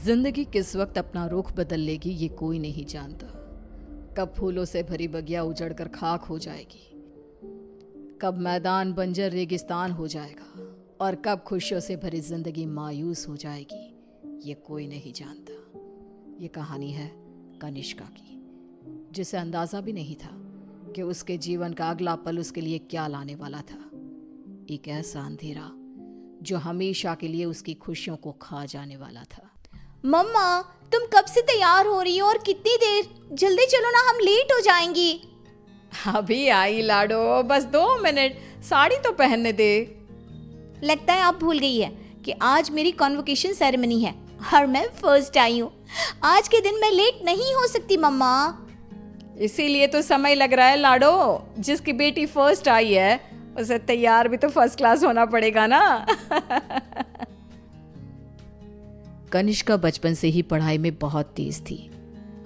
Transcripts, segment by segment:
जिंदगी किस वक्त अपना रुख बदल लेगी ये कोई नहीं जानता। कब फूलों से भरी बगिया उजड़कर खाक हो जाएगी, कब मैदान बंजर रेगिस्तान हो जाएगा और कब खुशियों से भरी जिंदगी मायूस हो जाएगी, ये कोई नहीं जानता। ये कहानी है कनिष्का की, जिसे अंदाजा भी नहीं था कि उसके जीवन का अगला पल उसके लिए क्या लाने वाला था। एक ऐसा अंधेरा जो हमेशा के लिए उसकी खुशियों को खा जाने वाला था। मम्मा, तुम कब से तैयार हो रही हो और कितनी देर? जल्दी चलो ना, हम लेट हो जाएंगी। अभी आई लाडो, बस 2 मिनट, साड़ी तो पहनने दे। लगता है आप भूल गई है कि आज मेरी कॉन्वोकेशन सेरेमनी है और मैं फर्स्ट आई हूँ। आज के दिन मैं लेट नहीं हो सकती मम्मा। इसीलिए तो समय लग रहा है लाडो। जिसकी बेटी फर्स्ट आई है उसे तैयार भी तो फर्स्ट क्लास होना पड़ेगा ना। कनिष्का बचपन से ही पढ़ाई में बहुत तेज थी।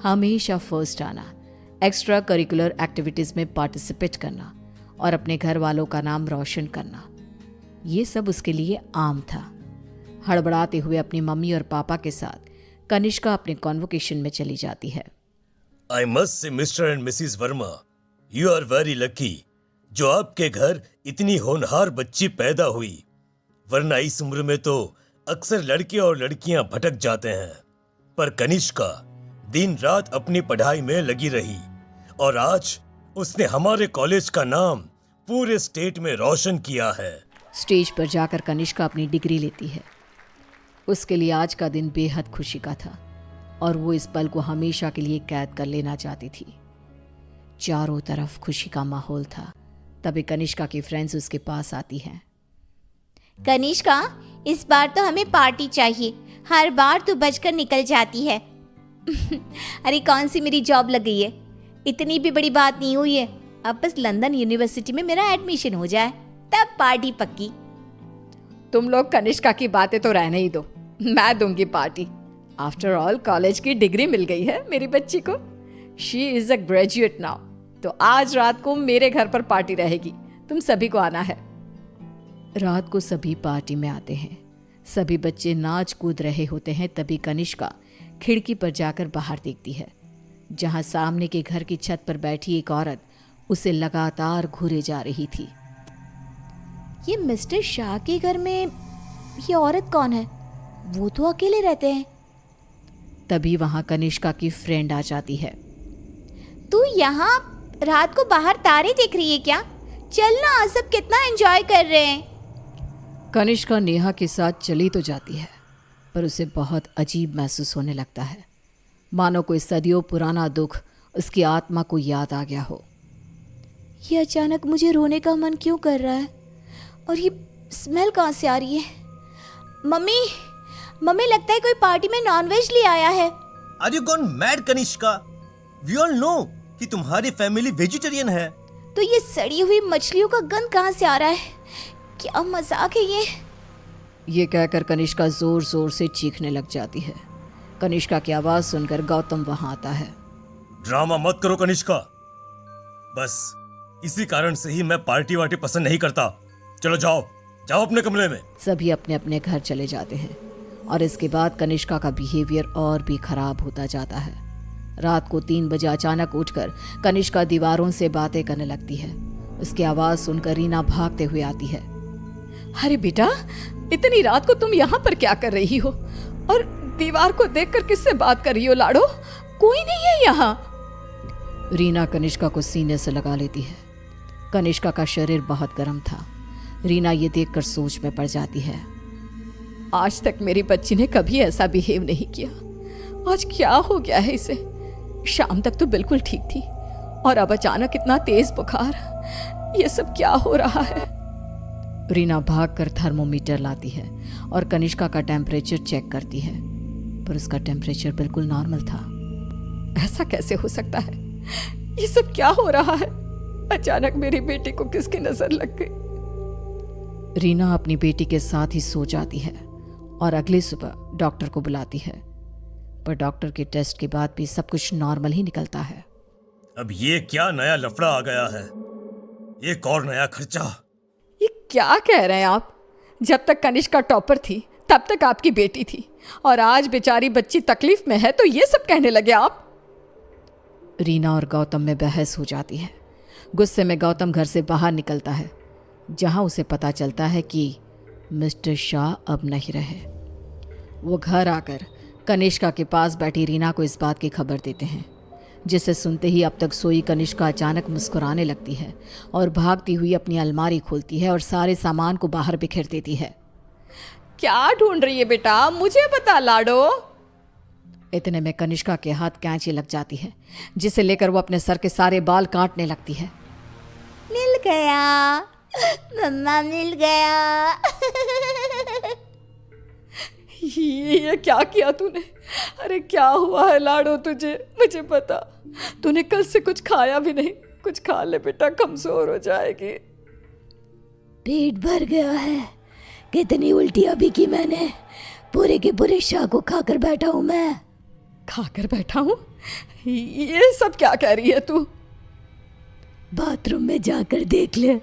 हमेशा फर्स्ट आना, एक्स्ट्रा करिकुलर एक्टिविटीज में पार्टिसिपेट करना और अपने घर वालों का नाम रोशन करना, ये सब उसके लिए आम था। हड़बड़ाते हुए अपनी मम्मी और पापा के साथ कनिष्का अपने कॉन्वोकेशन में चली जाती है। I must say, Mr. and Mrs. Verma, you are very lucky जो आपके घर इतनी होनहार बच्ची पैदा हुई, वरना इस उम्र में तो अक्सर लड़के और लड़कियां भटक जाते हैं। पर कनिष्का दिन रात अपनी पढ़ाई में लगी रही और आज उसने हमारे कॉलेज का नाम पूरे स्टेट में रोशन किया है। स्टेज पर जाकर कनिष्का अपनी डिग्री लेती है। उसके लिए आज का दिन बेहद खुशी का था और वो इस पल को हमेशा के लिए कैद कर लेना चाहती थी। चारों तरफ खुशी का माहौल था। तभी कनिष्का की फ्रेंड्स उसके पास आती हैं। कनिष्का, इस बार तो हमें पार्टी चाहिए। हर बार तू बचकर निकल जाती है। अरे कौन सी मेरी जॉब लग गई है, इतनी भी बड़ी बात नहीं हुई है। अब बस लंदन यूनिवर्सिटी में मेरा एडमिशन हो जाए तब पार्टी पक्की। तुम लोग कनिष्का की बातें तो रहने ही दो, मैं दूंगी पार्टी। आफ्टर ऑल कॉलेज की डिग्री मिल गई है मेरी बच्ची को। She is a graduate now. तो आज रात को मेरे घर पर पार्टी रहेगी, तुम सभी को आना है। रात को सभी पार्टी में आते हैं। सभी बच्चे नाच कूद रहे होते हैं। तभी कनिष्का खिड़की पर जाकर बाहर देखती है, जहां सामने के घर की छत पर बैठी एक औरत उसे लगातार घूरे जा रही थी। ये मिस्टर शाह के घर में ये औरत कौन है? वो तो अकेले रहते हैं। तभी वहां कनिष्का की फ्रेंड आ जाती है। तू यहाँ रात को बाहर तारे देख रही है क्या? चल ना, सब कितना एंजॉय कर रहे हैं। कनिष्का नेहा के साथ चली तो जाती है, पर उसे बहुत अजीब महसूस होने लगता है, मानो कोई सदियों पुराना दुख उसकी आत्मा को याद आ गया हो। ये अचानक मुझे रोने का मन क्यों कर रहा है? और ये स्मेल कहाँ से आ रही है? मम्मी, मम्मी लगता है कोई पार्टी में नॉनवेज ले आया है। Are you gone mad, Kanishka? We all know कि तुम्हारी फैमिली वेजिटेरियन है। तो ये सड़ी हुई मछलियों का गंध कहाँ से आ रहा है? क्या मजाक है ये कहकर कनिष्का जोर जोर से चीखने लग जाती है। कनिष्का की आवाज सुनकर गौतम वहां आता है। ड्रामा मत करो कनिष्का, बस इसी कारण से ही मैं पार्टी वार्टी पसंद नहीं करता। चलो जाओ जाओ अपने कमरे में। सभी अपने अपने घर चले जाते हैं और इसके बाद कनिष्का का बिहेवियर और भी खराब होता जाता है। रात को 3 बजे अचानक उठकर कनिष्का दीवारों से बातें करने लगती है। उसकी आवाज सुनकर रीना भागते हुए आती है। अरे बेटा, इतनी रात को तुम यहाँ पर क्या कर रही हो? और दीवार को देखकर किससे बात कर रही हो लाडो? कोई नहीं है यहाँ। रीना कनिष्का को सीने से लगा लेती है। कनिष्का का शरीर बहुत गर्म था। रीना ये देखकर सोच में पड़ जाती है। आज तक मेरी बच्ची ने कभी ऐसा बिहेव नहीं किया, आज क्या हो गया है इसे? शाम तक तो बिल्कुल ठीक थी और अब अचानक इतना तेज बुखार। ये सब क्या हो रहा है? रीना भागकर थर्मोमीटर लाती है और कनिष्का का टेम्परेचर चेक करती है, पर उसका टेम्परेचर बिल्कुल नॉर्मल था। ऐसा कैसे हो सकता है? ये सब क्या हो रहा है? अचानक मेरी बेटी को किसकी नजर लग गई? रीना अपनी बेटी के साथ ही सो जाती है और अगली सुबह डॉक्टर को बुलाती है, पर डॉक्टर के टेस्ट के बाद भी सब कुछ नॉर्मल ही निकलता है। अब ये क्या नया लफड़ा आ गया है? एक और नया खर्चा। ये क्या कह रहे हैं आप? जब तक कनिष्का टॉपर थी तब तक आपकी बेटी थी और आज बेचारी बच्ची तकलीफ में है तो ये सब कहने लगे आप। रीना और गौतम में बहस हो जाती है। गुस्से में गौतम घर से बाहर निकलता है, जहां उसे पता चलता है कि मिस्टर शाह अब नहीं रहे। वो घर आकर कनिष्का के पास बैठी रीना को इस बात की खबर देते हैं, जिसे सुनते ही अब तक सोई कनिष्का अचानक मुस्कुराने लगती है और भागती हुई अपनी अलमारी खोलती है और सारे सामान को बाहर बिखेर देती है। क्या ढूंढ रही है बेटा, मुझे बता लाडो। इतने में कनिष्का के हाथ कैंची लग जाती है, जिसे लेकर वो अपने सर के सारे बाल काटने लगती है। मिल गया मम्मा, मिल गया। ये क्या किया तूने? अरे क्या हुआ है लाडो तुझे? मुझे पता, तूने कल से कुछ खाया भी नहीं। कुछ खा ले बेटा, कमजोर हो जाएगी। पेट भर गया है। कितनी उल्टियां भी की मैंने, पूरे के पूरे शाह को खाकर बैठा हूं मैं। खाकर बैठा हूं? ये सब क्या कह रही है तू? बाथरूम में जाकर देख ले।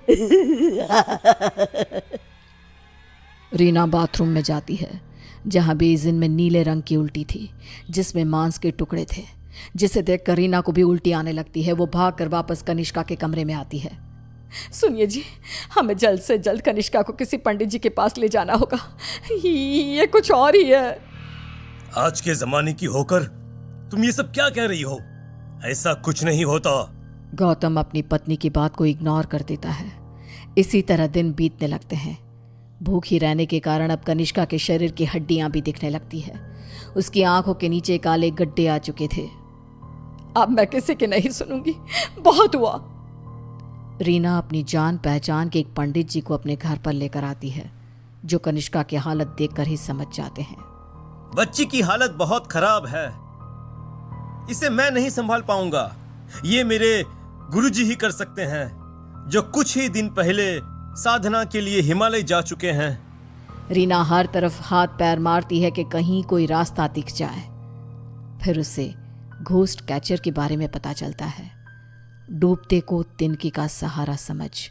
रीना बाथरूम में जाती है, जहां बेसिन में नीले रंग की उल्टी थी, जिसमें मांस के टुकड़े थे, जिसे देखकर रीना को भी उल्टी आने लगती है। वो भागकर वापस कनिष्का के कमरे में आती है। सुनिए जी, हमें जल्द से जल्द कनिष्का को किसी पंडित जी के पास ले जाना होगा। ये कुछ और ही है। आज के जमाने की होकर तुम ये सब क्या कह रही हो? ऐसा कुछ नहीं होता। गौतम अपनी पत्नी की बात को इग्नोर कर देता है। इसी तरह दिन बीतने लगते हैं। भूखी रहने के कारण अब कनिष्का के शरीर की हड्डियां भी दिखने लगती है। उसकी आंखों के नीचे काले गड्ढे आ चुके थे। अब मैं किसी की नहीं सुनूंगी, बहुत हुआ। रीना अपनी जान पहचान के एक पंडित जी को अपने घर पर लेकर आती है, जो कनिष्का की हालत देखकर ही समझ जाते हैं। बच्ची की हालत बहुत खराब है, इसे मैं नहीं संभाल पाऊंगा। ये मेरे गुरुजी ही कर सकते हैं, जो कुछ ही दिन पहले साधना के लिए हिमालय जा चुके हैं। रीना हर तरफ हाथ पैर मारती है कि कहीं कोई रास्ता दिख जाए। फिर उसे घोस्ट कैचर के बारे में पता चलता है। डूबते को तिनकी का सहारा समझ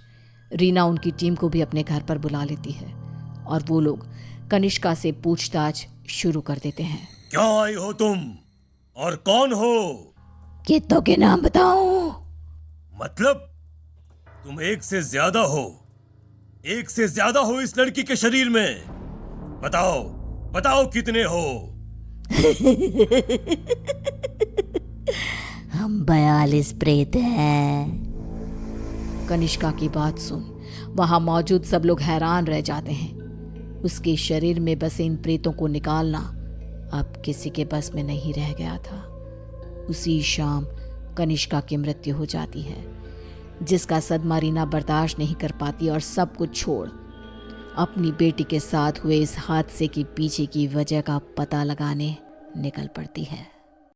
रीना उनकी टीम को भी अपने घर पर बुला लेती है और वो लोग कनिष्का से पूछताछ शुरू कर देते हैं। क्यों आई हो तुम और कौन हो? कितनों के नाम बताऊं? मतलब तुम एक से ज्यादा हो, एक से ज्यादा हो इस लड़की के शरीर में। बताओ बताओ कितने हो? हम 42 प्रेत हैं। कनिष्का की बात सुन वहां मौजूद सब लोग हैरान रह जाते हैं। उसके शरीर में बसे इन प्रेतों को निकालना अब किसी के बस में नहीं रह गया था। उसी शाम कनिष्का की मृत्यु हो जाती है, जिसका सदमा रीना बर्दाश्त नहीं कर पाती और सब कुछ छोड़ अपनी बेटी के साथ हुए इस हादसे के पीछे की वजह का पता लगाने निकल पड़ती है।